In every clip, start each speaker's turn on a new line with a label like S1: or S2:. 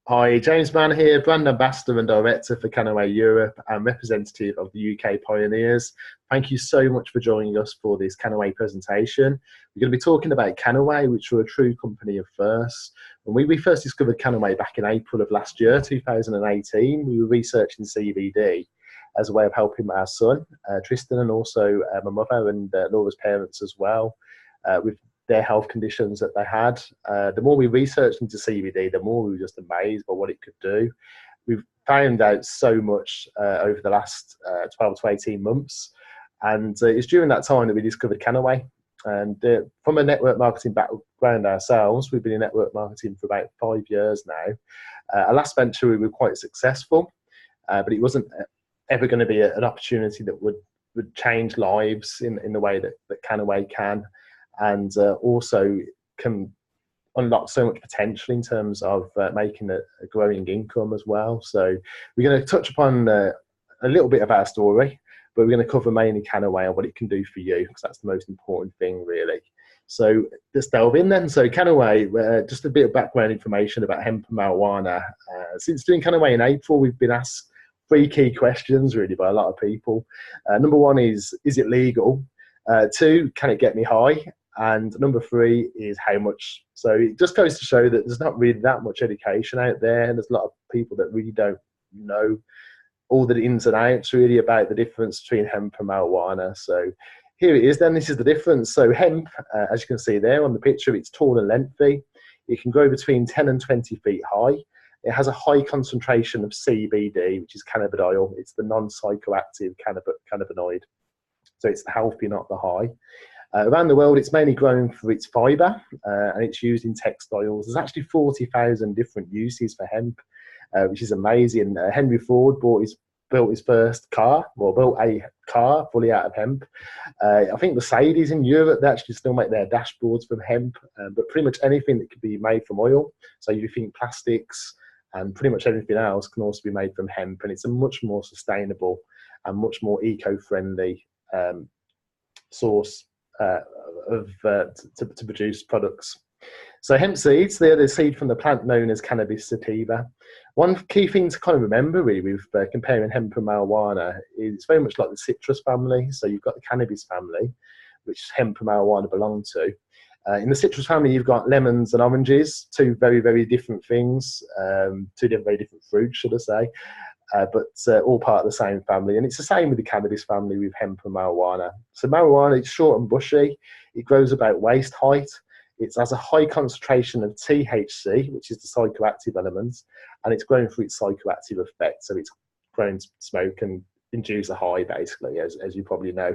S1: Hi, James Mann here, brand ambassador and director for Kannaway Europe and representative of the UK Pioneers. Thank you so much for joining us for this Kannaway presentation. We're going to be talking about Kannaway, which are a true company of firsts. When we first discovered Kannaway back in April of last year, 2018, we were researching CBD as a way of helping our son, Tristan, and also my mother and Laura's parents as well, with their health conditions that they had. The more we researched into CBD, the more we were just amazed by what it could do. We've found out so much over the last 12 to 18 months. And it's during that time that we discovered Kannaway. And from a network marketing background ourselves, we've been in network marketing for about 5 years now. Our last venture, we were quite successful, but it wasn't ever going to be an opportunity that would change lives in the way that Kannaway can. And also can unlock so much potential in terms of making a growing income as well. So we're going to touch upon a little bit of our story, but we're going to cover mainly Kannaway and what it can do for you, because that's the most important thing, really. So let's delve in then. So Kannaway, just a bit of background information about hemp and marijuana. Since doing Kannaway in April, we've been asked 3 key questions, really, by a lot of people. Number 1 is it legal? 2, can it get me high? And number 3 is how much. So it just goes to show that there's not really that much education out there, and there's a lot of people that really don't know all the ins and outs really about the difference between hemp and marijuana. So here it is then, this is the difference. So hemp, as you can see there on the picture, it's tall and lengthy. It can grow between 10 and 20 feet high. It has a high concentration of CBD, which is cannabidiol. It's the non-psychoactive cannabinoid. So it's the healthy, not the high. Around the world, it's mainly grown for its fibre, and it's used in textiles. There's actually 40,000 different uses for hemp, which is amazing. Henry Ford built his first car, or built a car fully out of hemp. I think Mercedes in Europe, they actually still make their dashboards from hemp, but pretty much anything that can be made from oil. So you think plastics and pretty much everything else can also be made from hemp, and it's a much more sustainable and much more eco-friendly source to produce products. So hemp seeds, they're the seed from the plant known as Cannabis sativa. One key thing to kind of remember really with comparing hemp and marijuana is it's very much like the citrus family. So you've got the cannabis family, which hemp and marijuana belong to. In the citrus family, you've got lemons and oranges, 2 very, very different things, 2 very different fruits, should I say. But all part of the same family. And it's the same with the cannabis family with hemp and marijuana. So marijuana, it's short and bushy. It grows about waist height. It has a high concentration of THC, which is the psychoactive element, and it's grown for its psychoactive effect. So it's grown to smoke and induce a high, basically, as you probably know.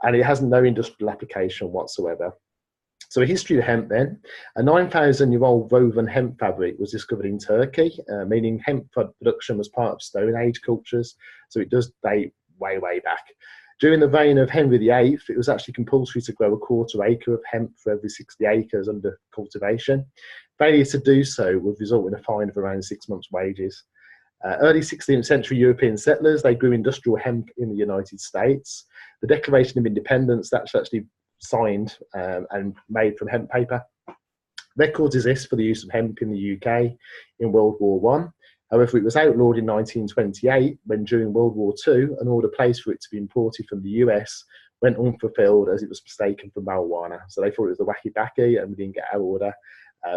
S1: And it has no industrial application whatsoever. So a history of hemp then. A 9,000-year-old woven hemp fabric was discovered in Turkey, meaning hemp production was part of Stone Age cultures. So it does date way, way back. During the reign of Henry VIII, it was actually compulsory to grow a 1/4 acre of hemp for every 60 acres under cultivation. Failure to do so would result in a fine of around 6 months' wages. Early 16th century European settlers, they grew industrial hemp in the United States. The Declaration of Independence, that's actually signed and made from hemp paper. Records exist for the use of hemp in the UK in World War I. However, it was outlawed in 1928 when during World War II an order placed for it to be imported from the US went unfulfilled as it was mistaken for marijuana. So they thought it was the wacky-backy, and we didn't get our order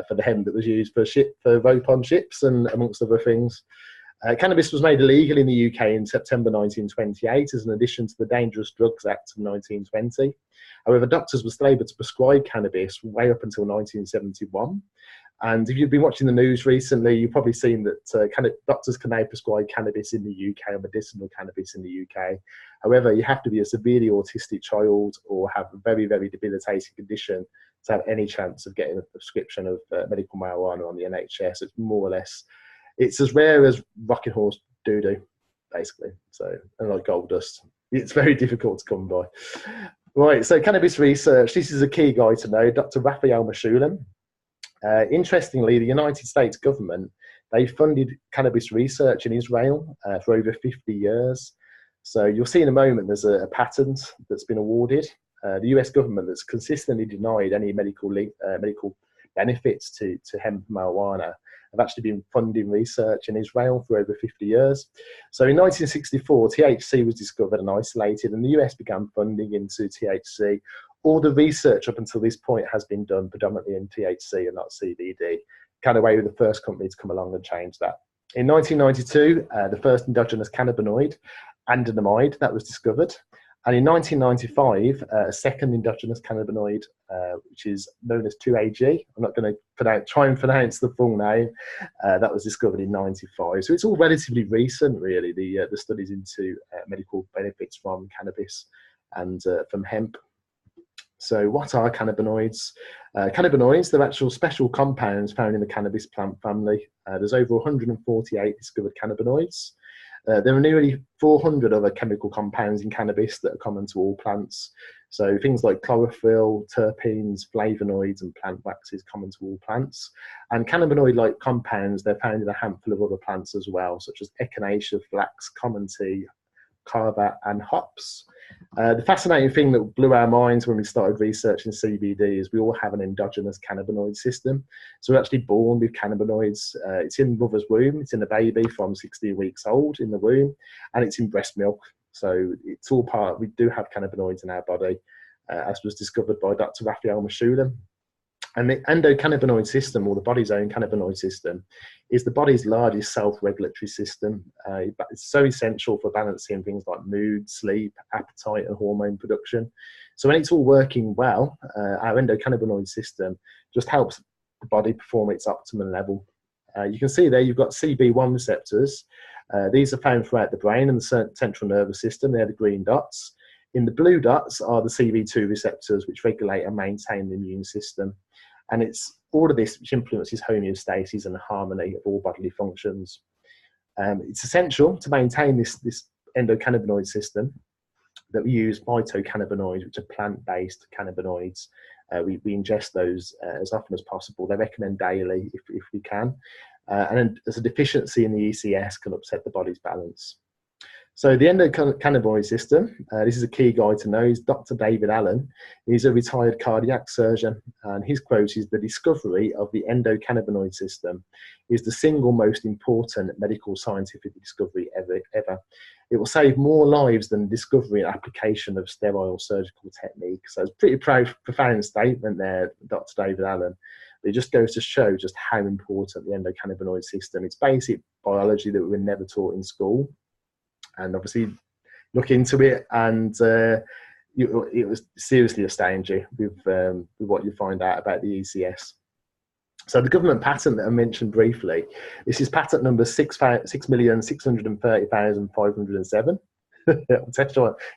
S1: for the hemp that was used for rope on ships and amongst other things. Cannabis was made illegal in the UK in September 1928 as an addition to the Dangerous Drugs Act of 1920. However, doctors were still able to prescribe cannabis way up until 1971. And if you've been watching the news recently, you've probably seen that doctors can now prescribe cannabis in the UK, or medicinal cannabis in the UK. However, you have to be a severely autistic child or have a very, very debilitating condition to have any chance of getting a prescription of medical marijuana on the NHS. It's more or less, it's as rare as rocking horse doo-doo, basically. So, and like gold dust, it's very difficult to come by. Right, so cannabis research, this is a key guy to know, Dr. Raphael Mechoulam. Interestingly, the United States government, they funded cannabis research in Israel for over 50 years. So you'll see in a moment there's a patent that's been awarded. The US government that's consistently denied any medical benefits to hemp marijuana have actually been funding research in Israel for over 50 years. So in 1964, THC was discovered and isolated, and the US began funding into THC. All the research up until this point has been done predominantly in THC and not CBD. Kannaway were the first company to come along and change that. In 1992, the first endogenous cannabinoid, anandamide, that was discovered. And in 1995, a second endogenous cannabinoid, which is known as 2AG, I'm not going to try and pronounce the full name, that was discovered in 95. So it's all relatively recent, really, the studies into medical benefits from cannabis and from hemp. So what are cannabinoids? Cannabinoids, they're actual special compounds found in the cannabis plant family. There's over 148 discovered cannabinoids. There are nearly 400 other chemical compounds in cannabis that are common to all plants. So things like chlorophyll, terpenes, flavonoids, and plant waxes common to all plants. And cannabinoid-like compounds, they're found in a handful of other plants as well, such as echinacea, flax, common tea, kava, and hops. The fascinating thing that blew our minds when we started researching CBD is we all have an endogenous cannabinoid system. So we're actually born with cannabinoids. It's in mother's womb. It's in the baby from 16 weeks old in the womb, and it's in breast milk. So it's all part, we do have cannabinoids in our body, as was discovered by Dr. Raphael Mechoulam. And the endocannabinoid system, or the body's own cannabinoid system, is the body's largest self-regulatory system. It's so essential for balancing things like mood, sleep, appetite, and hormone production. So when it's all working well, our endocannabinoid system just helps the body perform its optimum level. You can see there you've got CB1 receptors. These are found throughout the brain and the central nervous system. They're the green dots. In the blue dots are the CB2 receptors, which regulate and maintain the immune system. And it's all of this which influences homeostasis and harmony of all bodily functions. It's essential to maintain this endocannabinoid system that we use phytocannabinoids, which are plant-based cannabinoids. We ingest those as often as possible. They recommend daily if we can. And there's a deficiency in the ECS can upset the body's balance. So the endocannabinoid system, this is a key guy to know, is Dr. David Allen. He's a retired cardiac surgeon, and his quote is, "The discovery of the endocannabinoid system is the single most important medical scientific discovery ever. It will save more lives than discovery and application of sterile surgical techniques." So it's a pretty profound statement there, Dr. David Allen. It just goes to show just how important the endocannabinoid system is. It's basic biology that we were never taught in school. And obviously look into it, and it was seriously astounding with what you find out about the ECS. So the government patent that I mentioned briefly, this is patent number 6,630,507. I'll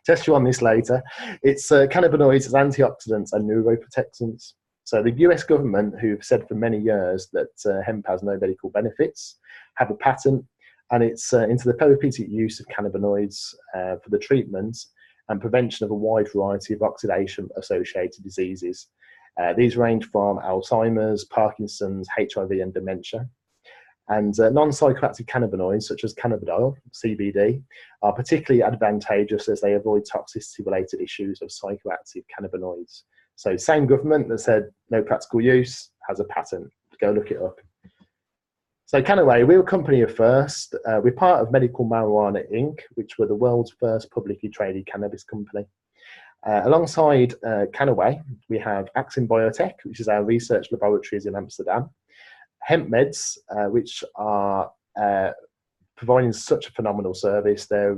S1: test you on this later. It's cannabinoids as antioxidants and neuroprotectants. So the US government, who've said for many years that hemp has no medical benefits, have a patent. And it's into the therapeutic use of cannabinoids for the treatment and prevention of a wide variety of oxidation-associated diseases. These range from Alzheimer's, Parkinson's, HIV, and dementia. And non-psychoactive cannabinoids, such as cannabidiol, CBD, are particularly advantageous as they avoid toxicity-related issues of psychoactive cannabinoids. So same government that said no practical use has a patent. Go look it up. So Kannaway, we're a company of first. We're part of Medical Marijuana Inc., which were the world's first publicly traded cannabis company. Alongside Kannaway, we have Axin Biotech, which is our research laboratories in Amsterdam. Hemp Meds, which are providing such a phenomenal service. They're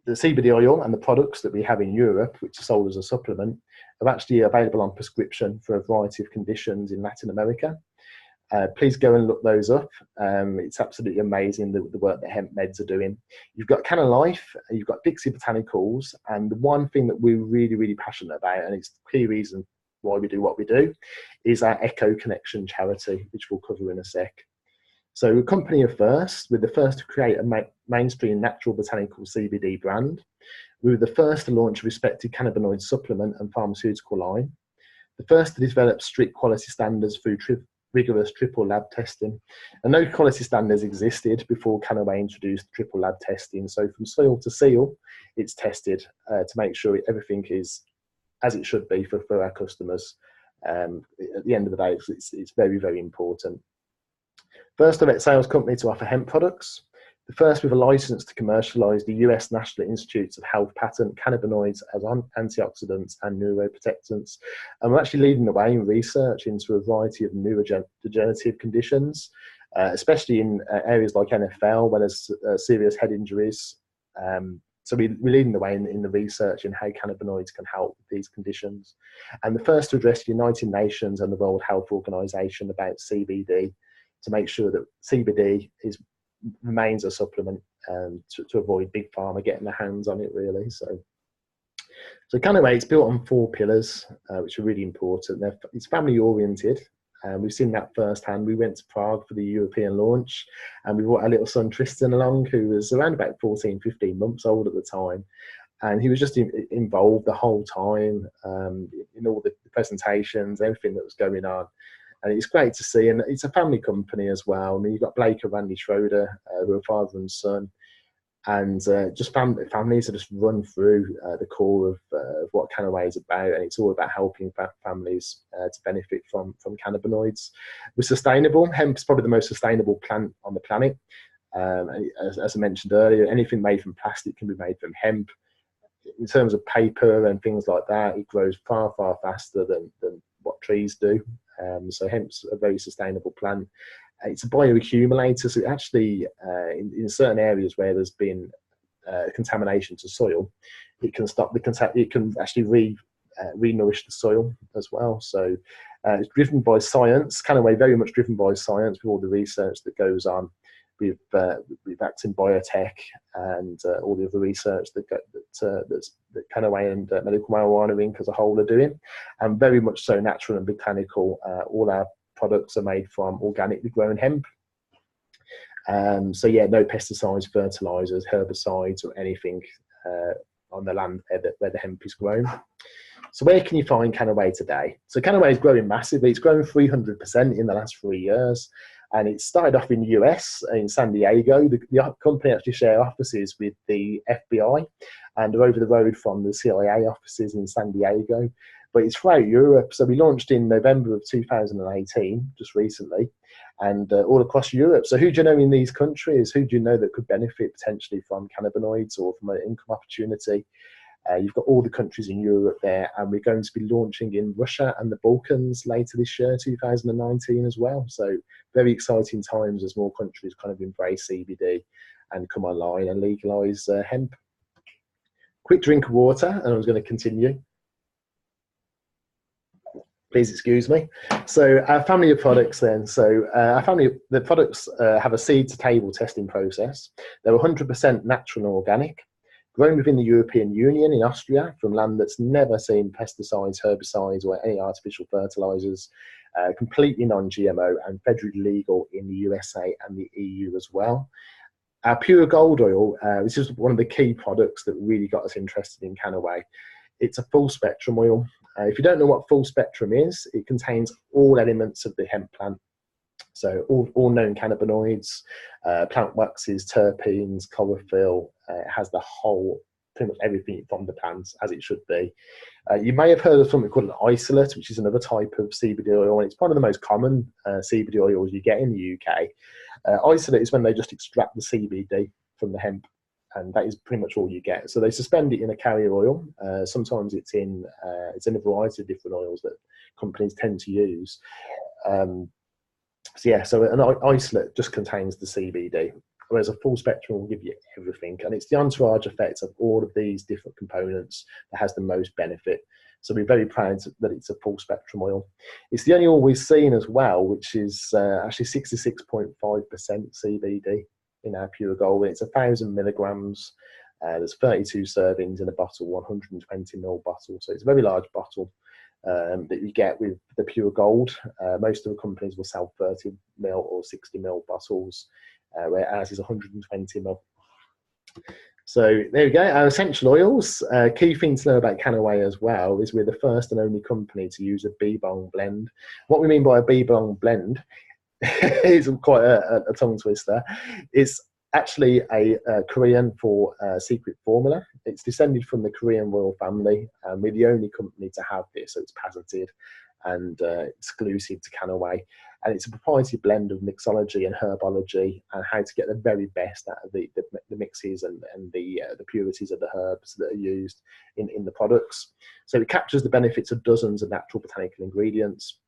S1: the CBD oil and the products that we have in Europe, which are sold as a supplement, are actually available on prescription for a variety of conditions in Latin America. Please go and look those up. It's absolutely amazing the work that Hemp Meds are doing. You've got Canna Life, you've got Dixie Botanicals, and the one thing that we're really, really passionate about, and it's the key reason why we do what we do, is our Echo Connection charity, which we'll cover in a sec. So we're a company of first. We're the first to create a mainstream natural botanical CBD brand. We were the first to launch a respected cannabinoid supplement and pharmaceutical line. The first to develop strict quality standards through rigorous triple lab testing. And no quality standards existed before Kannaway introduced triple lab testing. So from soil to seal, it's tested to make sure everything is as it should be for our customers. At the end of the day, it's very, very important. First direct sales company to offer hemp products. The first with a license to commercialize the US National Institutes of Health patent cannabinoids as antioxidants and neuroprotectants. And we're actually leading the way in research into a variety of neurodegenerative conditions, especially in areas like NFL, where there's serious head injuries. So we're leading the way in the research in how cannabinoids can help with these conditions. And the first to address the United Nations and the World Health Organization about CBD, to make sure that CBD remains a supplement to avoid big pharma getting their hands on it, really. So Kannaway, it's built on 4 pillars, which are really important. It's family oriented, and we've seen that firsthand. We went to Prague for the European launch, and we brought our little son Tristan along, who was around about 14, 15 months old at the time. And he was just involved the whole time in all the presentations, everything that was going on. And it's great to see, and it's a family company as well. I mean, you've got Blake and Randy Schroeder, who are father and son, and just families that just run through the core of what Kannaway is about, and it's all about helping families to benefit from cannabinoids. We're sustainable. Hemp's probably the most sustainable plant on the planet. As I mentioned earlier, anything made from plastic can be made from hemp. In terms of paper and things like that, it grows far, far faster than what trees do. So hemp's a very sustainable plant. It's a bioaccumulator, so it actually, in certain areas where there's been contamination to soil, it can stop it can actually re-nourish the soil as well. So it's driven by science, Kannaway very much driven by science with all the research that goes on with Actin Biotech and all the other research that Kannaway and Medical Marijuana Inc. as a whole are doing, and very much so natural and botanical. All our products are made from organically grown hemp. So yeah, no pesticides, fertilizers, herbicides, or anything on the land where the hemp is grown. So where can you find Kannaway today? So Kannaway is growing massively. It's grown 300% in the last 3 years. And it started off in the US, in San Diego. The company actually share offices with the FBI, and they're over the road from the CIA offices in San Diego. But it's throughout Europe. So we launched in November of 2018, just recently, and all across Europe. So who do you know in these countries? Who do you know that could benefit potentially from cannabinoids or from an income opportunity? You've got all the countries in Europe there, and we're going to be launching in Russia and the Balkans later this year, 2019 as well. So very exciting times as more countries kind of embrace CBD and come online and legalise hemp. Quick drink of water, and I was going to continue. Please excuse me. So our family of products then. So the products have a seed to table testing process. They're 100% natural and organic, grown within the European Union in Austria from land that's never seen pesticides, herbicides, or any artificial fertilizers, completely non-GMO and federally legal in the USA and the EU as well. Our pure gold oil, this is one of the key products that really got us interested in Kannaway. It's a full spectrum oil. If you don't know what full spectrum is, it contains all elements of the hemp plant. So all known cannabinoids, plant waxes, terpenes, chlorophyll. It has the whole, pretty much everything from the plants as it should be. You may have heard of something called an isolate, which is another type of CBD oil, and it's one of the most common CBD oils you get in the UK. Isolate is when they just extract the CBD from the hemp, and that is pretty much all you get. So they suspend it in a carrier oil. Sometimes it's in a variety of different oils that companies tend to use. So an isolate just contains the CBD, whereas a full spectrum will give you everything. And it's the entourage effect of all of these different components that has the most benefit. So we're very proud that it's a full spectrum oil. It's the only oil we've seen as well, which is actually 66.5% CBD in our pure gold. It's 1,000 milligrams. There's 32 servings in a bottle, 120 ml bottle. So it's a very large bottle that you get with the pure gold. Most of the companies will sell 30 ml or 60 ml bottles, where ours is 120 ml. So there we go, our essential oils. Key thing to know about Kannaway as well is we're the first and only company to use a bee-bong blend. What we mean by a bee-bong blend is quite a tongue twister. It's actually a Korean for secret formula. It's descended from the Korean royal family, and we're the only company to have this, so it's patented. and exclusive to Kannaway. And it's a proprietary blend of mixology and herbology and how to get the very best out of the mixes and the purities of the herbs that are used in the products. So it captures the benefits of dozens of natural botanical ingredients.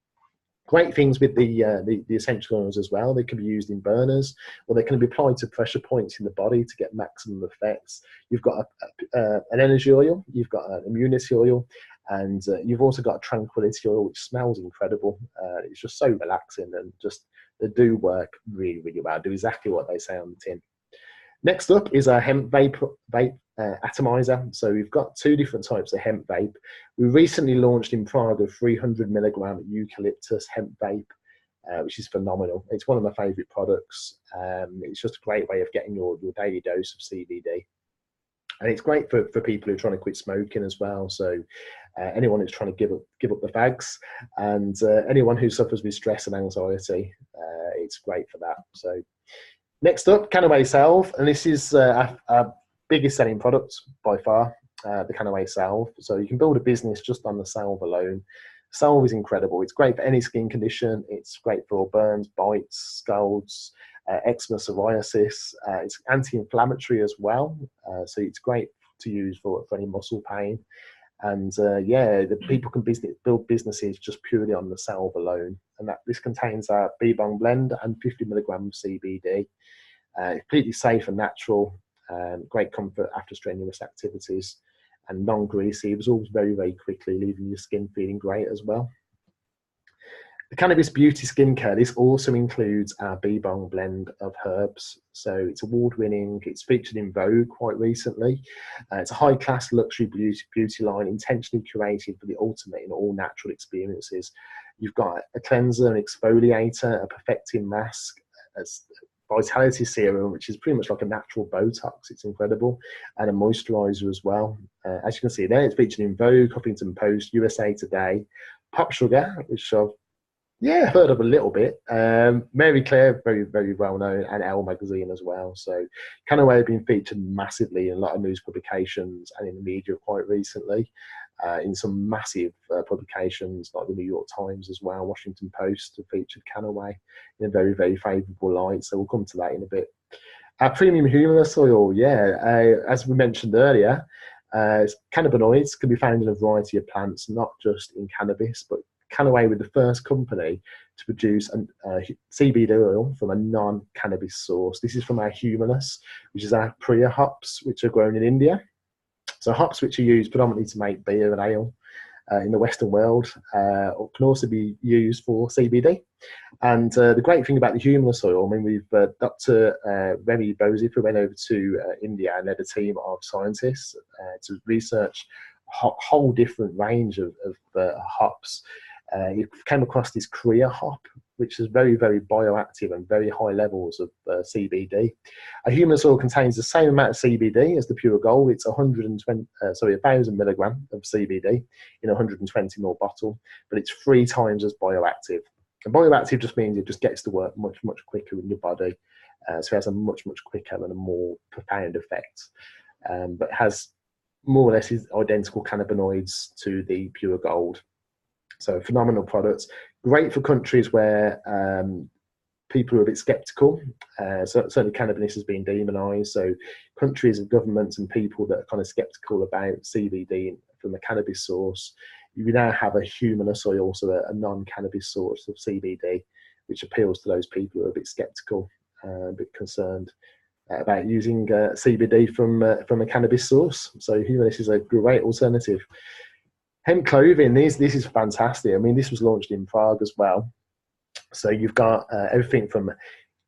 S1: Great things with the essential oils as well. They can be used in burners, or they can be applied to pressure points in the body to get maximum effects. You've got an energy oil, you've got an immunity oil, and you've also got a tranquility oil, which smells incredible. It's just so relaxing, and just they do work really, really well. Do exactly what they say on the tin. Next up is our hemp vape atomizer. So we've got two different types of hemp vape. We recently launched in Prague a 300 milligram eucalyptus hemp vape, which is phenomenal. It's one of my favourite products. It's just a great way of getting your daily dose of CBD. And it's great for people who are trying to quit smoking as well. So anyone who's trying to give up the fags, and anyone who suffers with stress and anxiety, it's great for that. So next up, Kannaway Salve, and this is our biggest selling product by far, the Kannaway Salve. So you can build a business just on the salve alone. Salve is incredible. It's great for any skin condition. It's great for all burns, bites, scalds, eczema, psoriasis. It's anti-inflammatory as well, so it's great to use for any muscle pain. And the people can build businesses just purely on the salve alone. And this contains our bee bong blend and 50 milligrams of CBD. Completely safe and natural, great comfort after strenuous activities, and non-greasy. It absorbs very, very quickly, leaving your skin feeling great as well. The Cannabis Beauty Skincare, this also includes our bee bong blend of herbs. So it's award-winning. It's featured in Vogue quite recently. It's a high-class luxury beauty line, intentionally curated for the ultimate in all natural experiences. You've got a cleanser, an exfoliator, a perfecting mask, a vitality serum, which is pretty much like a natural Botox. It's incredible, and a moisturizer as well. As you can see there, it's featured in Vogue, Huffington Post, USA Today, Pop Sugar, which I've heard of a little bit. Mary Claire, very, very well known, and Elle magazine as well. So Kannaway have been featured massively in a lot of news publications and in the media quite recently, in some massive publications like the New York Times as well. Washington Post have featured Kannaway in a very, very favourable light. So we'll come to that in a bit. Our premium humus oil, as we mentioned earlier, cannabinoids can be found in a variety of plants, not just in cannabis, but Kannaway were the first company to produce CBD oil from a non-cannabis source. This is from our humus, which is our Priya hops, which are grown in India. So hops which are used predominantly to make beer and ale in the Western world can also be used for CBD. And the great thing about the humus oil, I mean, we've Dr. Remy Bozif, who went over to India and led a team of scientists to research a whole different range of hops. He came across this Korea hop, which is very, very bioactive and very high levels of CBD. A humus oil contains the same amount of CBD as the pure gold. It's 1,000 milligram of CBD in a 120 ml bottle, but it's 3 times as bioactive. And bioactive just means it just gets to work much, much quicker in your body. So it has a much, much quicker and a more profound effect. But has more or less identical cannabinoids to the pure gold. So phenomenal products, great for countries where people are a bit sceptical. Certainly cannabis has been demonised. So countries and governments and people that are kind of sceptical about CBD from a cannabis source, you now have a humus oil, so a non-cannabis source of CBD, which appeals to those people who are a bit sceptical, a bit concerned about using CBD from a cannabis source. So humus is a great alternative. Hemp clothing, this is fantastic. I mean, this was launched in Prague as well. So you've got everything from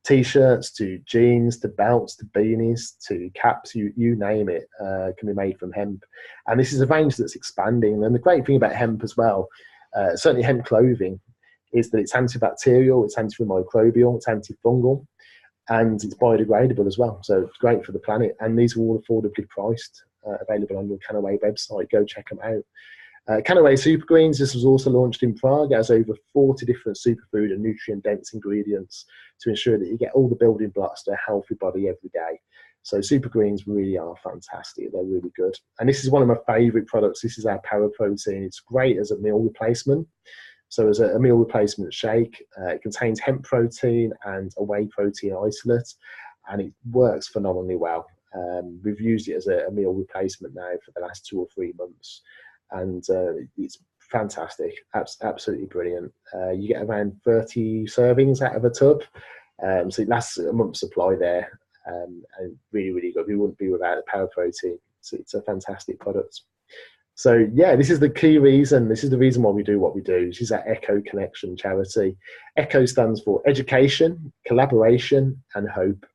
S1: T-shirts to jeans to belts to beanies to caps, you name it, can be made from hemp. And this is a range that's expanding. And the great thing about hemp as well, certainly hemp clothing, is that it's antibacterial, it's antimicrobial, it's antifungal, and it's biodegradable as well. So it's great for the planet. And these are all affordably priced, available on your Kannaway website. Go check them out. Kannaway Super Greens, this was also launched in Prague. It has over 40 different superfood and nutrient-dense ingredients to ensure that you get all the building blocks to a healthy body every day. So Super Greens really are fantastic. They're really good. And this is one of my favourite products. This is our Power Protein. It's great as a meal replacement. So as a meal replacement shake, it contains hemp protein and a whey protein isolate, and it works phenomenally well. We've used it as a meal replacement now for the last 2 or 3 months, and it's fantastic, absolutely brilliant. You get around 30 servings out of a tub, so it lasts a month's supply there, and really, really good. We wouldn't be without the power protein. So it's a fantastic product. So yeah, this is the key reason. This is the reason why we do what we do. This is our Echo Connection charity. Echo stands for education, collaboration, and hope.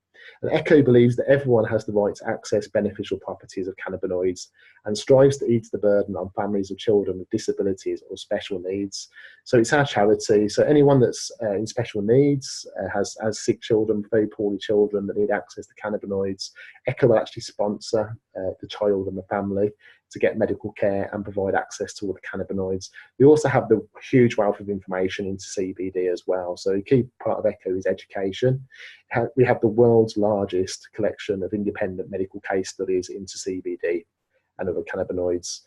S1: And Echo believes that everyone has the right to access beneficial properties of cannabinoids and strives to ease the burden on families of children with disabilities or special needs. So it's our charity. So anyone that's in special needs, has sick children, very poorly children that need access to cannabinoids, Echo will actually sponsor the child and the family to get medical care and provide access to all the cannabinoids. We also have the huge wealth of information into CBD as well. So a key part of Echo is education. We have the world's largest collection of independent medical case studies into CBD and other cannabinoids.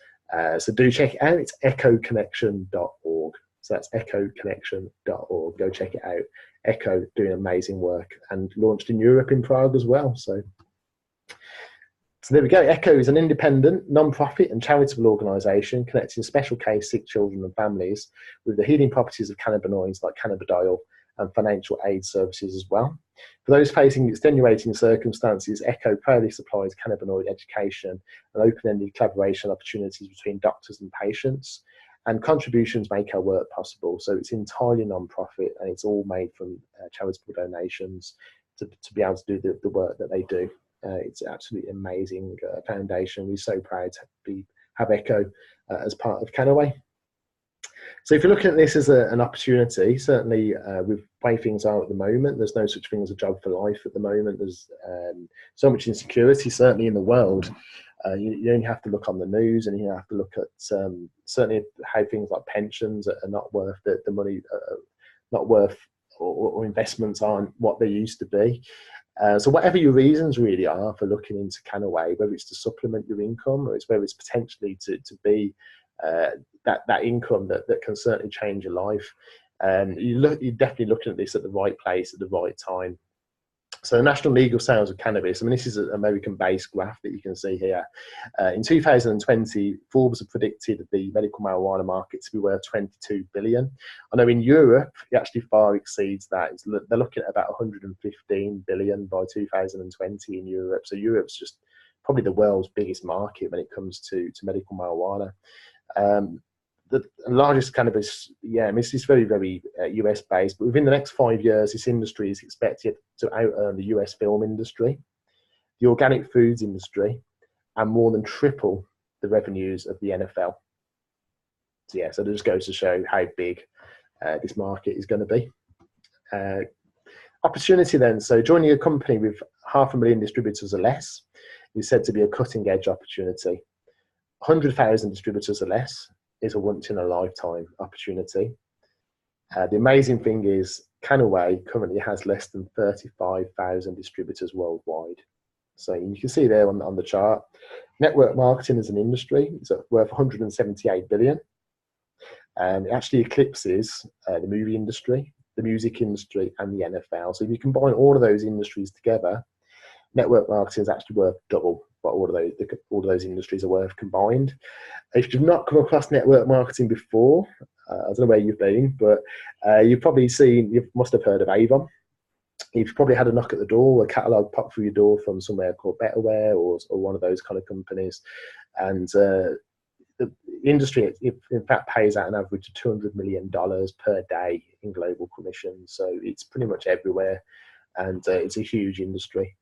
S1: So do check it out. It's echoconnection.org. So that's echoconnection.org. Go check it out. Echo doing amazing work and launched in Europe, in Prague as well. So there we go. Echo is an independent, non-profit and charitable organisation connecting special case sick children and families with the healing properties of cannabinoids like cannabidiol and financial aid services as well. For those facing extenuating circumstances, Echo proudly supplies cannabinoid education and open-ended collaboration opportunities between doctors and patients, and contributions make our work possible. So it's entirely non-profit and it's all made from charitable donations to be able to do the work that they do. It's absolutely amazing foundation. We're so proud to have Echo as part of Kannaway. So if you're looking at this as an opportunity, certainly with the way things are at the moment, there's no such thing as a job for life at the moment. There's so much insecurity, certainly in the world. You only have to look on the news, and you have to look at certainly how things like pensions are not worth the money, not worth, or investments aren't what they used to be. So whatever your reasons really are for looking into Kannaway, whether it's to supplement your income or whether it's potentially to be that income that can certainly change your life, you're definitely looking at this at the right place at the right time. So national legal sales of cannabis, I mean, this is an American-based graph that you can see here. In 2020, Forbes have predicted the medical marijuana market to be worth 22 billion. I know in Europe, it actually far exceeds that. They're looking at about 115 billion by 2020 in Europe. So Europe's just probably the world's biggest market when it comes to medical marijuana. The largest cannabis, this is very, very US based, but within the next 5 years, this industry is expected to out-earn the US film industry, the organic foods industry, and more than triple the revenues of the NFL. So so it just goes to show how big this market is going to be. Opportunity then, so joining a company with 500,000 distributors or less is said to be a cutting edge opportunity. 100,000 distributors or less is a once-in-a-lifetime opportunity. The amazing thing is Kannaway currently has less than 35,000 distributors worldwide. So you can see there on the chart, network marketing as an industry is worth 178 billion. And it actually eclipses the movie industry, the music industry, and the NFL. So if you combine all of those industries together, network marketing is actually worth double what all of those industries are worth combined. If you've not come across network marketing before, I don't know where you've been, but you must have heard of Avon. You've probably had a knock at the door, a catalogue pop through your door from somewhere called Betterware or one of those kind of companies. And the industry, in fact, pays out an average of $200 million per day in global commissions. So it's pretty much everywhere, and it's a huge industry.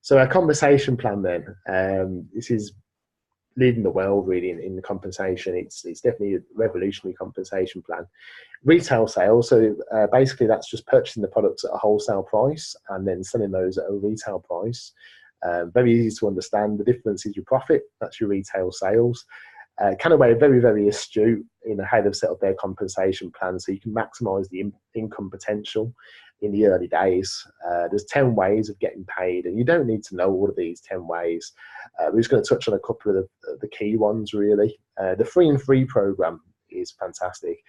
S1: So our compensation plan then, this is leading the world really in the compensation. It's definitely a revolutionary compensation plan. Retail sales, so basically that's just purchasing the products at a wholesale price and then selling those at a retail price. Very easy to understand. The difference is your profit, that's your retail sales. Kannaway are very, very astute in how they've set up their compensation plan, so you can maximise the income potential in the early days. There's 10 ways of getting paid, and you don't need to know all of these 10 ways. We're just going to touch on a couple of the key ones, really. The Free and Free program is fantastic.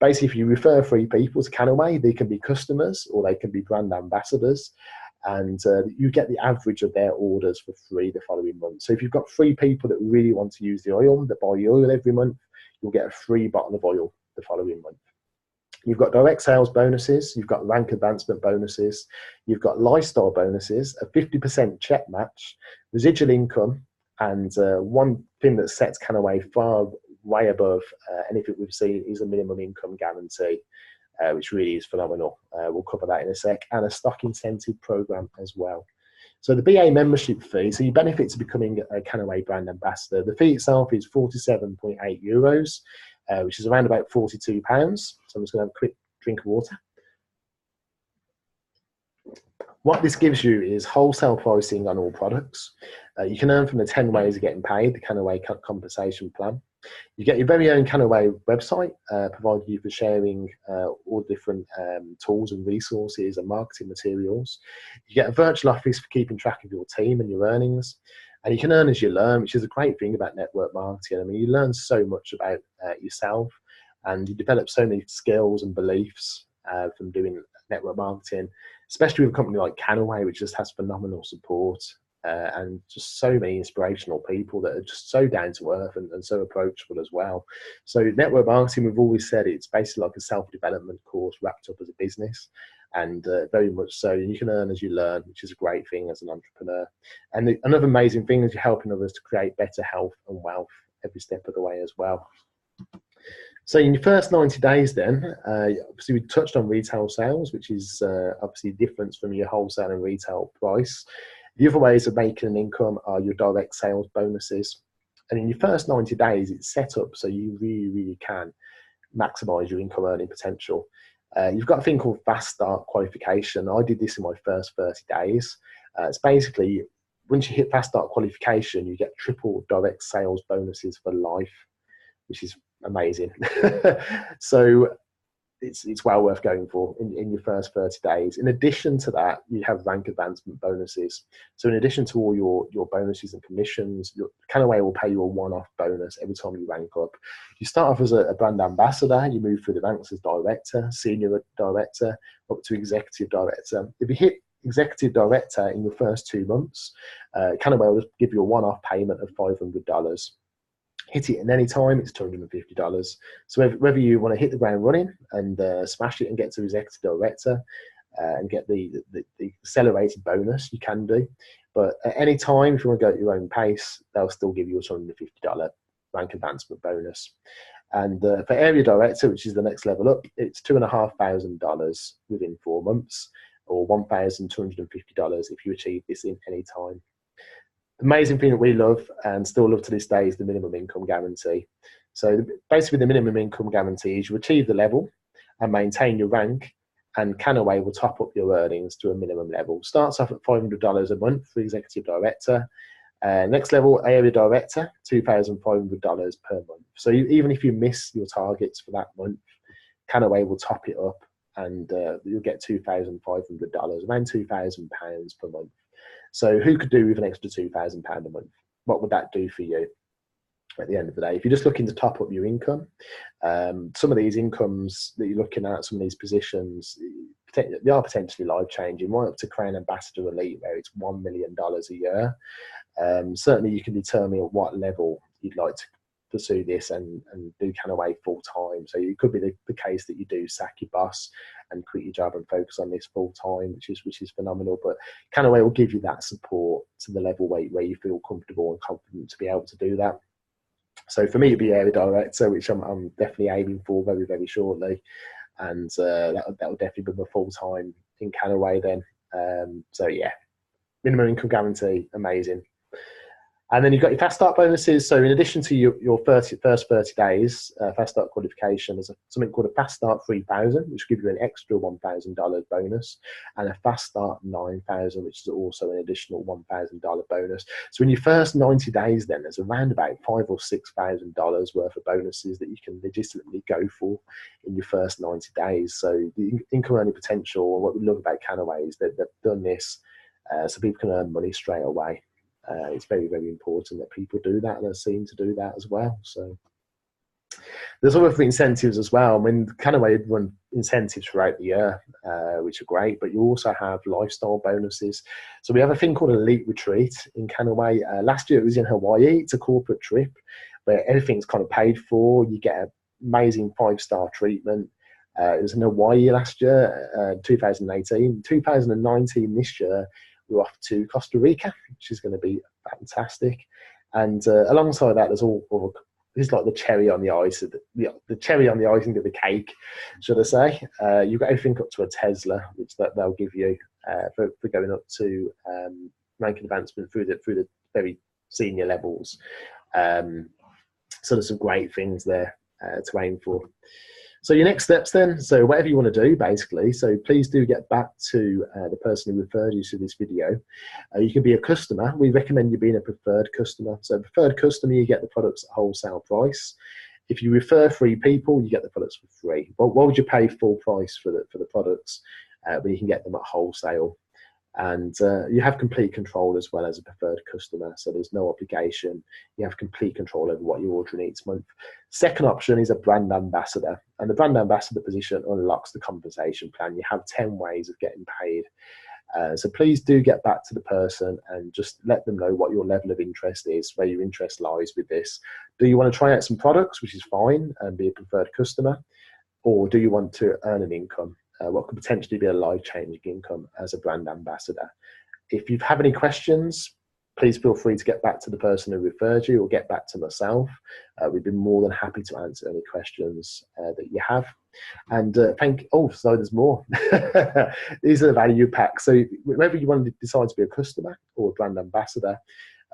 S1: Basically, if you refer 3 people to Kannaway, they can be customers or they can be brand ambassadors, and you get the average of their orders for free the following month. So if you've got 3 people that really want to use the oil, that buy the oil every month, you'll get a free bottle of oil the following month. You've got direct sales bonuses, you've got rank advancement bonuses, you've got lifestyle bonuses, a 50% check match, residual income, and one thing that sets Kannaway far way above anything we've seen is a minimum income guarantee, which really is phenomenal. We'll cover that in a sec, and a stock incentive program as well. So the BA membership fee, so you benefit to becoming a Kannaway brand ambassador. The fee itself is €47.8, which is around about £42. So I'm just going to have a quick drink of water. What this gives you is wholesale pricing on all products. You can earn from the 10 ways of getting paid, the Kannaway compensation plan. You get your very own Kannaway website, providing you for sharing all different tools and resources and marketing materials. You get a virtual office for keeping track of your team and your earnings. And you can earn as you learn, which is a great thing about network marketing. I mean, you learn so much about yourself, and you develop so many skills and beliefs from doing network marketing, especially with a company like Kannaway, which just has phenomenal support. And just so many inspirational people that are just so down to earth and so approachable as well. So network marketing, we've always said it's basically like a self-development course wrapped up as a business, and very much so. You can earn as you learn, which is a great thing as an entrepreneur. And another amazing thing is you're helping others to create better health and wealth every step of the way as well. So in your first 90 days then, obviously we touched on retail sales, which is obviously different from your wholesale and retail price. The other ways of making an income are your direct sales bonuses. And in your first 90 days, it's set up so you really, really can maximize your income earning potential. You've got a thing called fast start qualification. I did this in my first 30 days. It's basically, once you hit fast start qualification, you get triple direct sales bonuses for life, which is amazing. So it's well worth going for in your first 30 days. In addition to that, you have rank advancement bonuses. So in addition to all your bonuses and commissions, Kannaway will pay you a one-off bonus every time you rank up. You start off as a brand ambassador, you move through the ranks as director, senior director, up to executive director. If you hit executive director in your first 2 months, Kannaway will give you a one-off payment of $500. Hit it in any time, it's $250. So whether you want to hit the ground running and smash it and get to executive director and get the accelerated bonus, you can do. But at any time, if you want to go at your own pace, they'll still give you a $250 rank advancement bonus. And for area director, which is the next level up, it's $2,500 within 4 months, or $1,250 if you achieve this in any time. Amazing thing that we love and still love to this day is the minimum income guarantee. So basically the minimum income guarantee is you achieve the level and maintain your rank, and Kannaway will top up your earnings to a minimum level. Starts off at $500 a month for executive director. Next level, area director, $2,500 per month. So even if you miss your targets for that month, Kannaway will top it up, and you'll get $2,500, around £2,000 per month. So who could do with an extra £2,000 a month? What would that do for you at the end of the day? If you're just looking to top up your income, some of these incomes that you're looking at, some of these positions, they are potentially life-changing. Right up to Crown Ambassador Elite, where it's $1 million a year. Certainly you can determine at what level you'd like to pursue this and do Kannaway full time. So it could be the case that you do sack your boss and quit your job and focus on this full time, which is phenomenal. But Kannaway will give you that support to the level where you feel comfortable and confident to be able to do that. So for me, it'd be area director, which I'm definitely aiming for very, very shortly, and that will definitely be my full time in Kannaway then. So yeah, minimum income guarantee, amazing. And then you've got your fast start bonuses. So in addition to your first 30 days, fast start qualification, there's something called a fast start 3,000, which will give you an extra $1,000 bonus, and a fast start 9,000, which is also an additional $1,000 bonus. So in your first 90 days, then there's around about $5,000 or $6,000 worth of bonuses that you can legitimately go for in your first 90 days. So the income earning potential, and what we love about Kannaway is that they've done this so people can earn money straight away. It's very, very important that people do that and are seen to do that as well. So There's other incentives as well. I mean, Kannaway run incentives throughout the year, which are great, but you also have lifestyle bonuses. So we have a thing called Elite Retreat in Kannaway. Last year it was in Hawaii. It's a corporate trip where everything's kind of paid for. You get an amazing 5-star treatment. It was in Hawaii last year, 2018. 2019, this year, we're off to Costa Rica, which is going to be fantastic. And alongside that, there's all it's like the cherry on the ice, the cherry on the icing of the cake, should I say. You've got everything up to a Tesla, which they'll give you for going up to ranking advancement through the very senior levels. So there's some great things there to aim for. So your next steps then, so whatever you want to do basically, so please do get back to the person who referred you to this video. You can be a customer. We recommend you being a preferred customer. So preferred customer, you get the products at wholesale price. If you refer 3 people, you get the products for free. But why would you pay full price for the products when you can get them at wholesale? And you have complete control as well as a preferred customer, so there's no obligation. You have complete control over what you're ordering each month. Second option is a brand ambassador, and the brand ambassador position unlocks the compensation plan. You have 10 ways of getting paid. So please do get back to the person and just let them know what your level of interest is, where your interest lies with this. Do you want to try out some products, which is fine, and be a preferred customer, or do you want to earn an income? What could potentially be a life-changing income as a brand ambassador. If you have any questions, please feel free to get back to the person who referred you or get back to myself. We'd be more than happy to answer any questions that you have. And so there's more. These are the value packs. So whether you want to decide to be a customer or a brand ambassador,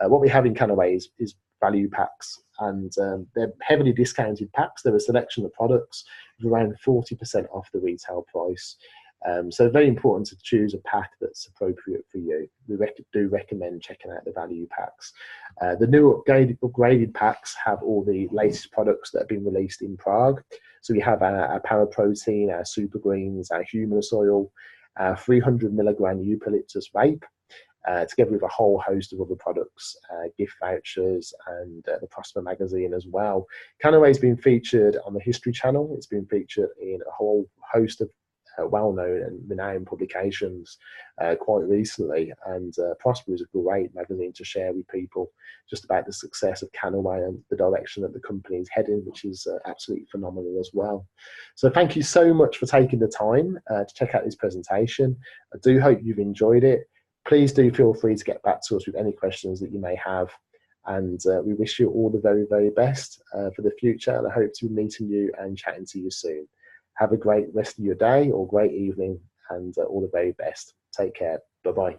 S1: what we have in Kannaway is value packs, and they're heavily discounted packs. They're a selection of products around 40% off the retail price. So very important to choose a pack that's appropriate for you. We do recommend checking out the value packs. The new upgraded packs have all the latest products that have been released in Prague. So we have our Paraprotein, our Super Greens, our Humus Oil, our 300 milligram eucalyptus vape, together with a whole host of other products, gift vouchers, and the Prosper magazine as well. Kannaway's been featured on the History Channel. It's been featured in a whole host of well-known and renowned publications quite recently, and Prosper is a great magazine to share with people just about the success of Kannaway and the direction that the company is heading, which is absolutely phenomenal as well. So thank you so much for taking the time to check out this presentation. I do hope you've enjoyed it. Please do feel free to get back to us with any questions that you may have. And we wish you all the very, very best for the future. And I hope to be meeting you and chatting to you soon. Have a great rest of your day or great evening, and all the very best. Take care. Bye-bye.